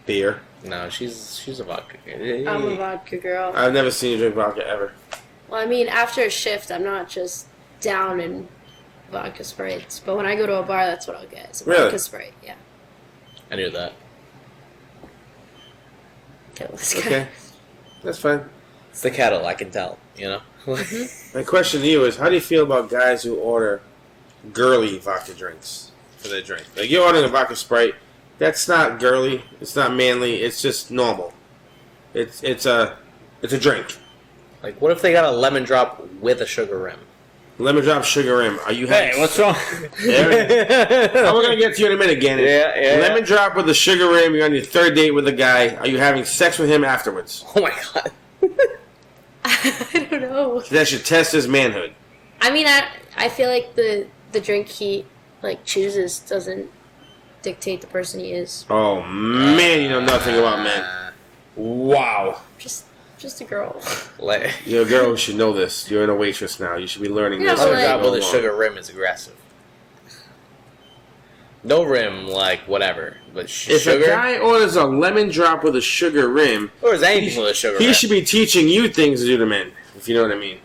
beer. No, she's a vodka. I'm a vodka girl. I've never seen you drink vodka ever. Well, I mean, after a shift, I'm not just down in vodka sprites. But when I go to a bar, that's what I'll get. It's a Really? vodka sprite, yeah. I knew that. Kill this guy. Okay. That's fine. It's the kettle, I can tell, you know? My question to you is, how do you feel about guys who order girly vodka drinks for their drink? Like, you're ordering a vodka Sprite, that's not girly, it's not manly, it's just normal. It's a drink. Like, what if they got a lemon drop with a sugar rim? Lemon drop sugar rim. Are you having... Hey, what's wrong? Yeah. Oh, we're going to get to you in a minute, Gannon. Yeah. Lemon drop with a sugar rim, you're on your 3rd date with a guy, are you having sex with him afterwards? Oh my god. I don't know. That should test his manhood. I mean, I feel like the drink he chooses doesn't dictate the person he is. Oh, man, you know nothing about men. Wow. Just a girl. Like, You're a girl who should know this. You're a waitress now. You should be learning Yeah, this. but lemon as drop you go with a along. sugar rim is aggressive. No rim, whatever. But If sugar? a guy orders a lemon drop with a sugar rim, Or is anything with a sugar he rim? should be teaching you things to do to men, if you know what I mean.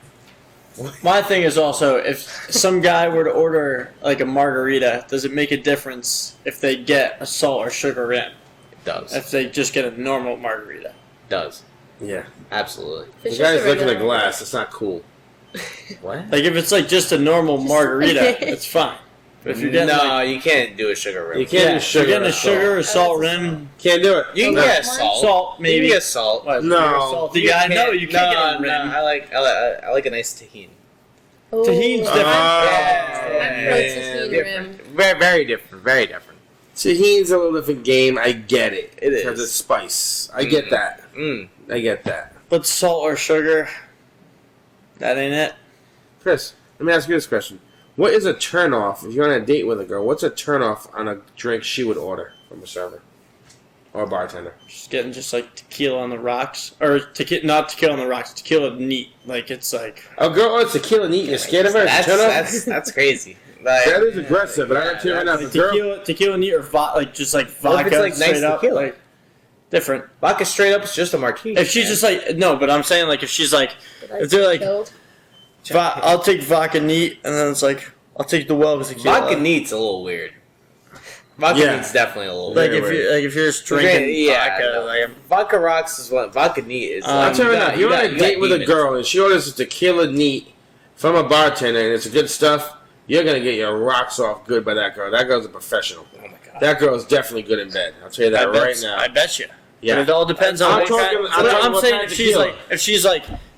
My thing is also, if some guy were to order like a margarita, does it make a difference if they get a salt or sugar rim? It does. If they just get a normal margarita? It does. Yeah. Absolutely. If The it's just guy's a looking at regular- glass. It's not cool. What? Like if it's like just a normal margarita, it's fine. But if you're getting No, you can't do a sugar rim. You can't yeah, do if sugar. you're getting a or salt. sugar or salt rim, Can't do it. You can No. get salt. salt You maybe. can get salt. What, No. you're a salty guy? No, you can't get a No, rim. I like a nice tahini. Oh. Tahini's different. I've tried tahini Different. rim. Very, very different. Very different. Tahini's a little different game. I get it. It Because is. it's spice. I get that. I get that. But salt or sugar, that ain't it. Chris, let me ask you this question. What is a turnoff if you're on a date with a girl? What's a turnoff on a drink she would order from a server or a bartender? Just getting just like tequila on the rocks, or not tequila on the rocks, tequila neat. Like it's like A girl orders tequila neat. You're scared of her? It's a turnoff? That's crazy. Like, That is aggressive, but I got you right now. like The girl, tequila neat or like just like What if vodka it's, like, nice straight up, tequila? like different. vodka straight up is just a martini. If she's just like no, but I'm saying like if she's like if they're like Chilled. I'll take vodka neat, and then it's like I'll take the well with tequila. Vodka neat's a little weird. Vodka Yeah. neat's definitely a little Like weird. if you're just drinking vodka, no. like Vodka rocks is what vodka neat is. I'll tell you right now, if you're on a date with a girl and she orders a tequila neat from a bartender and it's good stuff, you're going to get your rocks off good by that girl. That girl's a professional. Oh my god. That girl's definitely good in bed. I'll tell you that right now. I bet you. Yeah. But it all depends on I'm what talking- kind. I'm talking what saying kind of if she's tequila. like if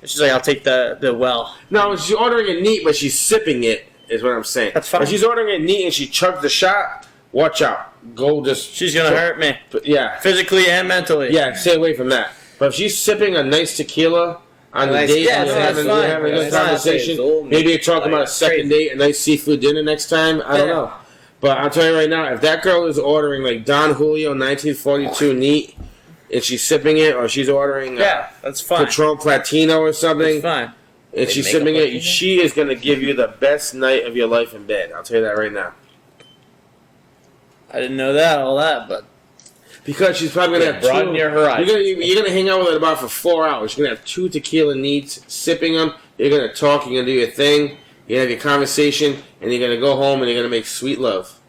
she's like I'll take the well. No, she's ordering it neat, but she's sipping it, is what I'm saying. That's fine. If she's ordering it neat and she chugs the shot, watch out. Go just... She's gonna hurt me Yeah. physically and mentally. Yeah, stay away from that. But if she's sipping a nice tequila on the Nice- date, yeah, and no, you're that's having, fine. you're having a good That's fine. conversation, It's old maybe you're meat. talking about a That's second crazy. date, a nice seafood dinner next time. I don't Yeah. know. But I'll tell you right now, if that girl is ordering like Don Julio 1942 neat, and she's sipping it, or she's ordering Yeah, that's fine. Patron Platino or something, That's fine. and she's sipping it, she is going to give you the best night of your life in bed. I'll tell you that right now. I didn't know all that, but because she's probably going to have broaden your horizon. You're going to hang out with her about for 4 hours. You're going to have 2 tequila neats, sipping them. You're going to talk. You're going to do your thing. You're going to have your conversation, and you're going to go home and you're going to make sweet love.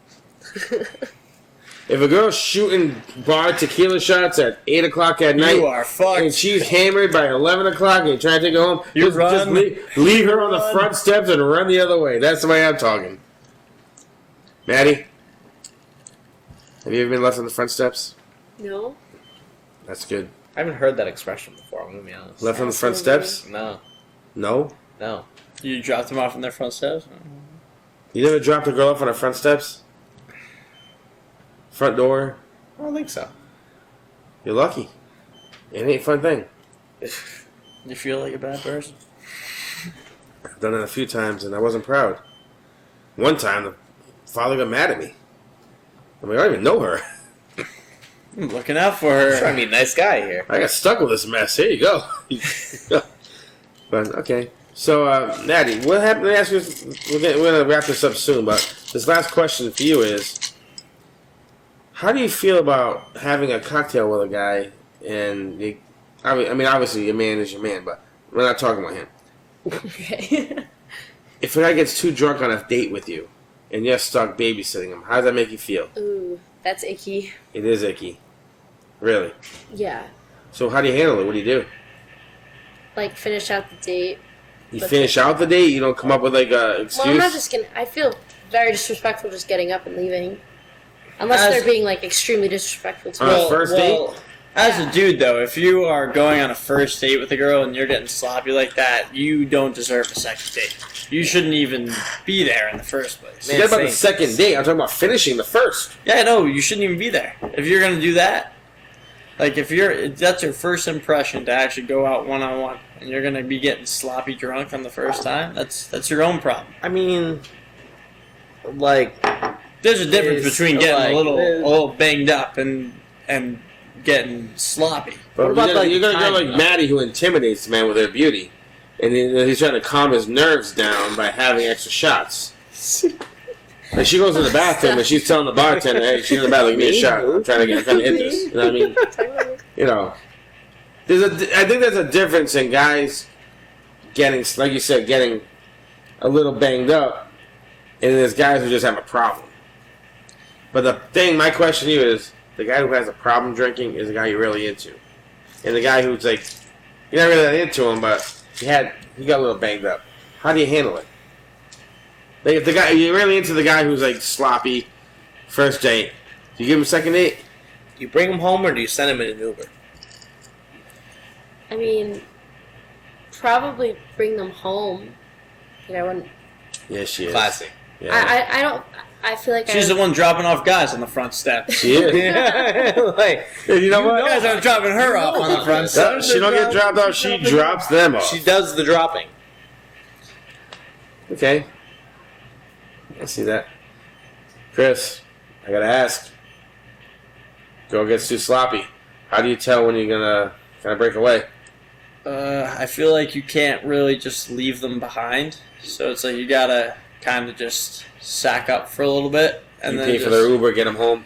If a girl's shooting bar tequila shots at 8 o'clock at night, you are fucked. And she's hammered by 11 o'clock and you're trying to take her home, You just run. leave her on the front steps and run the other way. That's the way I'm talking. Maddie, have you ever been left on the front steps? No. That's good. I haven't heard that expression before. I'm gonna be honest. Left on the front steps? No. No? No. You dropped them off on their front steps? You never dropped a girl off on her front steps? Front door? I don't think so. You're lucky. It ain't a fun thing. You feel like a bad person? I've done it a few times and I wasn't proud. One time, the father got mad at me. I mean, I don't even know her. I'm looking out for her. Trying to be a nice guy here. I got stuck with this mess. Here you go. But, okay. So, Maddie, what happened? Let me ask you, we're going to wrap this up soon, but this last question for you is, how do you feel about having a cocktail with a guy and, I mean, obviously your man is your man, but we're not talking about him. Okay. If a guy gets too drunk on a date with you and you're stuck babysitting him, how does that make you feel? Ooh, that's icky. It is icky. Really? Yeah. So how do you handle it? What do you do? Like, finish out the date. You finish out the date? You don't come up with like a excuse? Well, I'm not just gonna. I feel very disrespectful just getting up and leaving. Unless As- they're being, like, extremely disrespectful to On me. a first date? As a dude, though, if you are going on a first date with a girl and you're getting sloppy like that, you don't deserve a second date. You shouldn't even be there in the first place. Forget about the second date. I'm talking about finishing the first. Yeah, no, you shouldn't even be there. If you're gonna do that, like if that's your first impression to actually go out one-on-one, and you're gonna be getting sloppy drunk on the first time, that's your own problem. I mean, like, There's a difference It's between getting like- a little banged up and getting sloppy. But What about, you're gonna go time, like though? Maddie, who intimidates the man with her beauty, and he's trying to calm his nerves down by having extra shots. And she goes to the bathroom and she's telling the bartender, "Hey, she's in the bathroom, give me a shot. I'm trying to hit this." You know what I mean? You know, I think there's a difference in guys getting, like you said, getting a little banged up, and there's guys who just have a problem. But my question to you is, the guy who has a problem drinking is the guy you're really into. And the guy who's like, you're not really that into him, but he got a little banged up. How do you handle it? Like if you're really into the guy who's like sloppy, first date, do you give him a second date? do you bring him home or do you send him in an Uber? I mean, probably bring them home. I wouldn't. Yeah, she is. Classic. Yeah. I don't. I feel like She's the one dropping off guys on the front steps. She is. Like, You know what? You guys aren't dropping her off on the front steps. She don't get dropped off. She drops them off. she does the dropping. Okay. I see that. Chris, I gotta ask. Girl gets too sloppy. How do you tell when you're gonna break away? I feel like you can't really just leave them behind. So it's like you gotta kind of just sack up for a little bit. And You then pay just, for their Uber, get them home.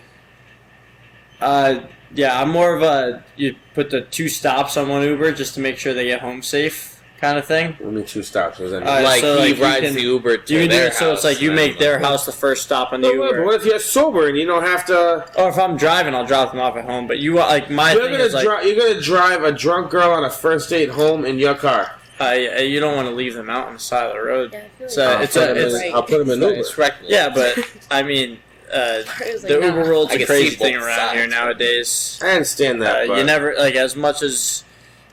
Yeah, I'm more of you put the 2 stops on one Uber just to make sure they get home safe kind of thing. What do you mean 2 stops? What does that mean? Like, so, he like, you rides can- the Uber to You can do their it so it's house like you and make then, their house the first stop on the But Uber. what if you're sober and you don't have to? Or if I'm driving, I'll drop them off at home. But my You're thing gonna, is like, you're gonna drive a drunk girl on a first date home in your car. you don't want to leave them out on the side of the road. Yeah, I feel like So that's it's a- it's- right. I'll put them in Uber. It's reckless. Yeah, but I mean, It was like, the no. Uber world's I a can crazy see thing both around here sides. nowadays. I understand that. You but never like as much as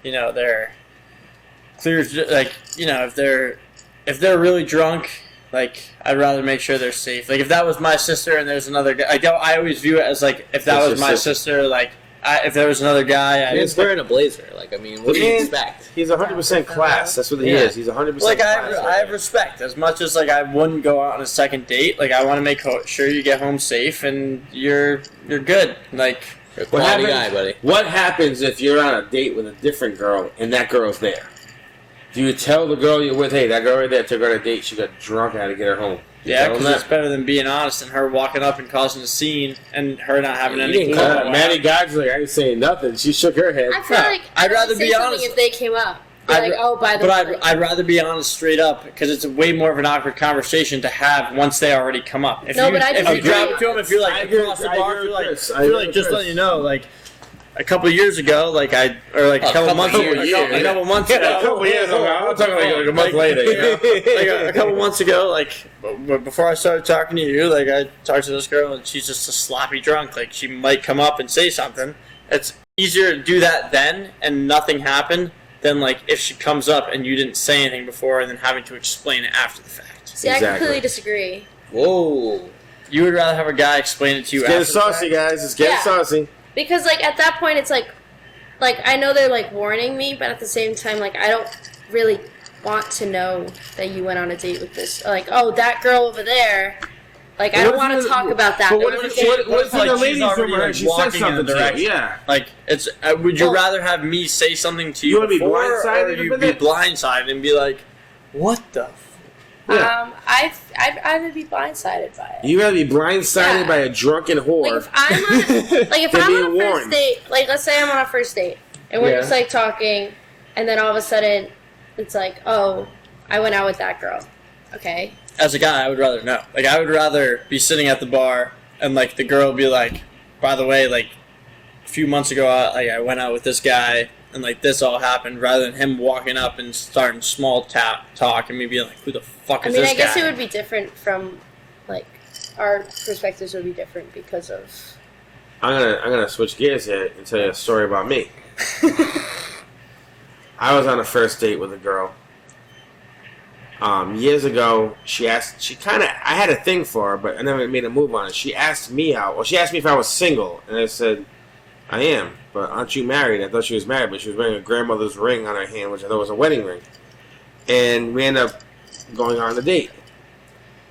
they're clear. Like if they're really drunk, like I'd rather make sure they're safe. Like if that was my sister and there's another guy, I always view it as like if that That's was your my sister. sister, like if there was another guy, He's wearing a blazer. Like, I mean, what do you Man, expect? He's 100% class. That's what he Yeah. is. He's 100% like class. I have respect as much as like I wouldn't go out on a second date. Like I want to make sure you get home safe and you're good. Like You're a quality guy, buddy. What happens if you're on a date with a different girl and that girl's there? Do you tell the girl you're with, hey, that girl right there took her on a date, she got drunk, I had to get her home? Yeah, because it's better than being honest and her walking up and causing a scene and her not having any. Maddie God's like, I ain't saying nothing. She shook her head. I feel like I'd rather be honest if they came up. By the way. I'd rather be honest straight up because it's a way more of an awkward conversation to have once they already come up. If you drop it to them, if you're like across the bar, you're like just letting you know, like a couple of years ago, a couple months ago. I'm talking like a month later. You know? Like a couple months ago, like before I started talking to you, like I talked to this girl and she's just a sloppy drunk. Like she might come up and say something. It's easier to do that then and nothing happened than like if she comes up and you didn't say anything before and then having to explain it after the fact. See, I completely disagree. Whoa. You would rather have a guy explain it to you after the fact? Get saucy, guys. It's getting saucy. Because, like, at that point, it's like, I know they're, like, warning me, but at the same time, like, I don't really want to know that you went on a date with this. Like, oh, that girl over there. Like, I don't want to talk about that. But what if the lady's over her? She said something to you. Yeah. Like, it's. Would you rather have me say something to you before, or you be blindsided and be like, what the? Yeah. I'd rather be blindsided by it. You rather be blindsided by a drunken whore. Like if I'm on a first date, like let's say I'm on a first date and we're just like talking, and then all of a sudden it's like, oh, I went out with that girl. Okay. As a guy, I would rather know. Like I would rather be sitting at the bar and like the girl be like, by the way, like a few months ago, I went out with this guy. And like this all happened, rather than him walking up and starting small talk and me being like, "Who the fuck is this guy?" I guess it would be different from, like, our perspectives would be different because of. I'm gonna switch gears here and tell you a story about me. I was on a first date with a girl. Years ago, I had a thing for her, but I never made a move on it. She asked me out. Well, she asked me if I was single, and I said, I am. But aren't you married? I thought she was married, but she was wearing her grandmother's ring on her hand, which I thought was a wedding ring. And we ended up going on the date.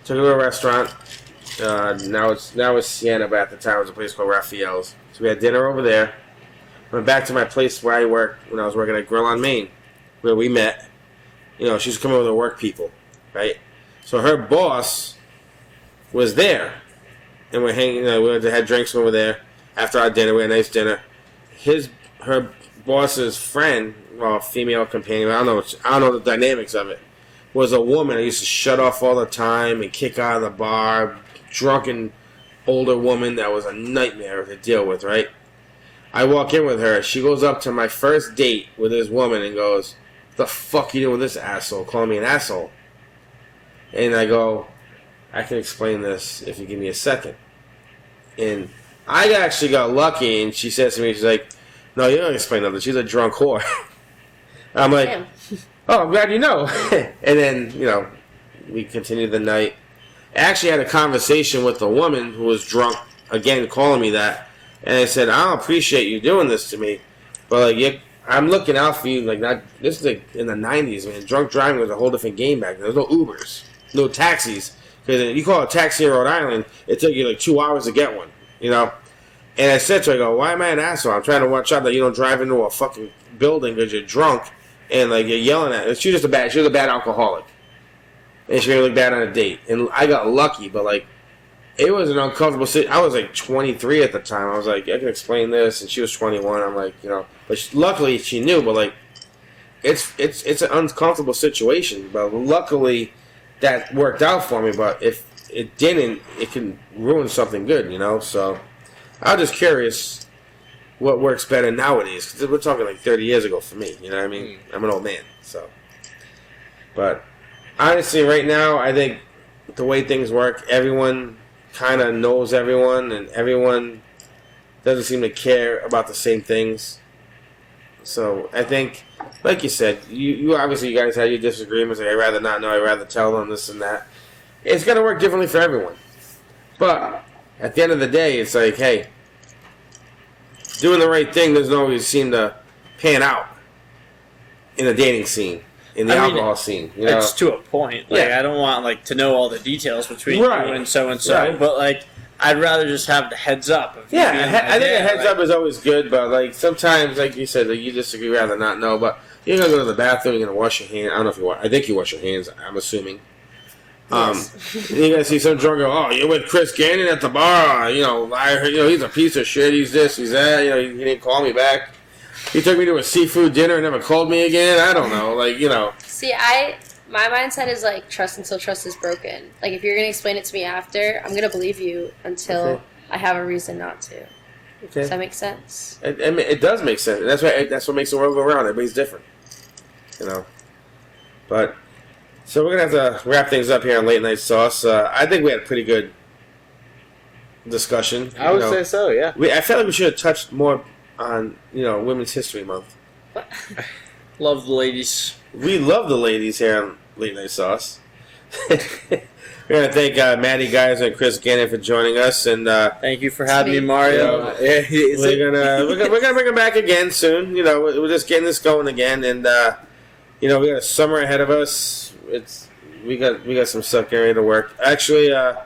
Took her to a restaurant. Now it's Sienna, but at the time it was a place called Raphael's. So we had dinner over there. Went back to my place where I worked when I was working at Grill on Main, where we met. You know, she was coming with her work people, right? So her boss was there, and we're hanging. We went to have drinks over there after our dinner. We had a nice dinner. Her boss's friend, well, female companion, I don't know the dynamics of it, was a woman I used to shut off all the time and kick out of the bar. Drunken older woman that was a nightmare to deal with, right? I walk in with her. She goes up to my first date with this woman and goes, "The fuck you doing with this asshole? Calling me an asshole?" And I go, "I can explain this if you give me a second." And I actually got lucky, and she says to me, she's like, "No, you don't explain nothing. She's a drunk whore." I'm like, damn. "Oh, I'm glad you know." And then, we continued the night. I actually had a conversation with the woman who was drunk, again, calling me that. And I said, "I don't appreciate you doing this to me, but I'm looking out for you. This is in the 90s, man. Drunk driving was a whole different game back then. There was no Ubers, no taxis. Because you call a taxi in Rhode Island, it took you 2 hours to get one, And I said to her, I go, "Why am I an asshole? I'm trying to watch out that you don't drive into a fucking building because you're drunk and you're yelling at her." She was a bad alcoholic, and she made me look bad on a date. And I got lucky, but it was an uncomfortable situation. I was 23 at the time. I was like, I can explain this, and she was 21. I'm like, but luckily she knew. But it's an uncomfortable situation. But luckily that worked out for me. But if it didn't, it can ruin something good, So I'm just curious what works better nowadays. Because we're talking 30 years ago for me. You know what I mean? I'm an old man, so. But honestly, right now, I think the way things work, everyone kind of knows everyone, and everyone doesn't seem to care about the same things. So I think, like you said, you obviously you guys had your disagreements. I'd rather not know. I'd rather tell them this and that. It's going to work differently for everyone. But at the end of the day, it's hey, doing the right thing doesn't always seem to pan out in the dating scene, in the alcohol scene. It's to a point. I don't want to know all the details between you and so, but I'd rather just have the heads up. I think a heads up is always good, but sometimes, like you said, you disagree, rather not know. But You're gonna go to the bathroom. You're gonna wash your hands. I don't know if you wash. I think you wash your hands. I'm assuming. Yes. You're gonna see some drunk go, oh, you're with Chris Gannon at the bar. You know, I heard, he's a piece of shit. He's this, he's that. He didn't call me back. He took me to a seafood dinner and never called me again. I don't know. See, my mindset is like trust until trust is broken. Like if you're gonna explain it to me after, I'm gonna believe you until I have a reason not to. Okay. Does that make sense? It does make sense. And that's what makes the world go round. Everybody's different. But so we're gonna have to wrap things up here on Late Night Sauce. I think we had a pretty good discussion. I would say so. Yeah. I felt like we should have touched more on Women's History Month. Love the ladies. We love the ladies here on Late Night Sauce. We're gonna thank Maddie, guys, and Chris Gannon for joining us, and Thank you for having me, Mario. we're gonna bring them back again soon. We're just getting this going again, and we got a summer ahead of us. We got some stuff getting ready to work. Actually, I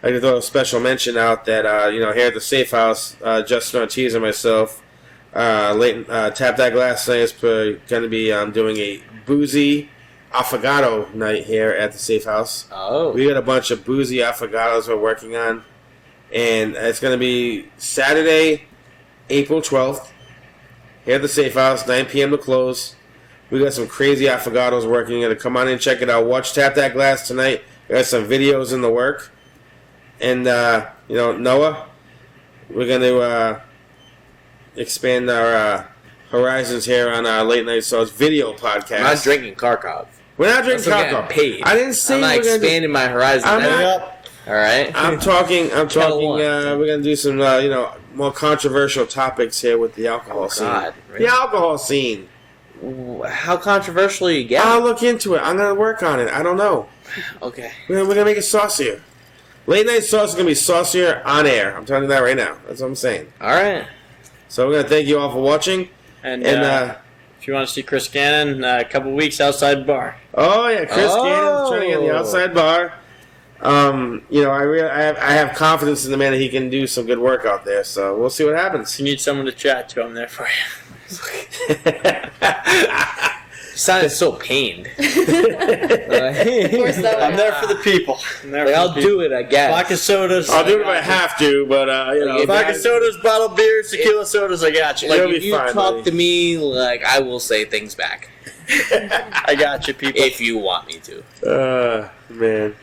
could throw a special mention out that here at the Safe House, Justin Ortiz and myself, Tap That Glass tonight is going to be doing a boozy affogato night here at the Safe House. Oh. We got a bunch of boozy affogatos we're working on, and it's going to be Saturday, April 12th, here at the Safe House, 9 p.m. to close. We got some crazy affogatos working. You're going to come on and check it out. Watch Tap That Glass tonight. We got some videos in the work. And, Noah, we're going to expand our horizons here on our Late Night Sauce video podcast. I'm not drinking Kharkov. We're not drinking That's Kharkov. paid. I didn't say I'm not expanding my horizons. All right. I'm talking. One. We're gonna do some, more controversial topics here with the alcohol scene. God, the alcohol scene. How controversial you get? I'll look into it. I'm gonna work on it. I don't know. Okay. We're gonna make it saucier. Late Night Sauce is gonna be saucier on air. I'm telling you that right now. That's what I'm saying. All right. So we're gonna thank you all for watching. And if you want to see Chris Gannon, a couple weeks outside bar. Oh yeah, Chris Gannon's turning in the outside bar. I have confidence in the man that he can do some good work out there. So we'll see what happens. If you need someone to chat to, I'm there for you. You sounded so pained. Of course that I'm there for the people. I'll do it, I guess. Vodka sodas. I'll do it if I have to, but Vodka sodas, bottled beers, tequila sodas. I got you. You'll If be you fine, talk buddy. to me, I will say things back. I got you, people. If you want me to. Man.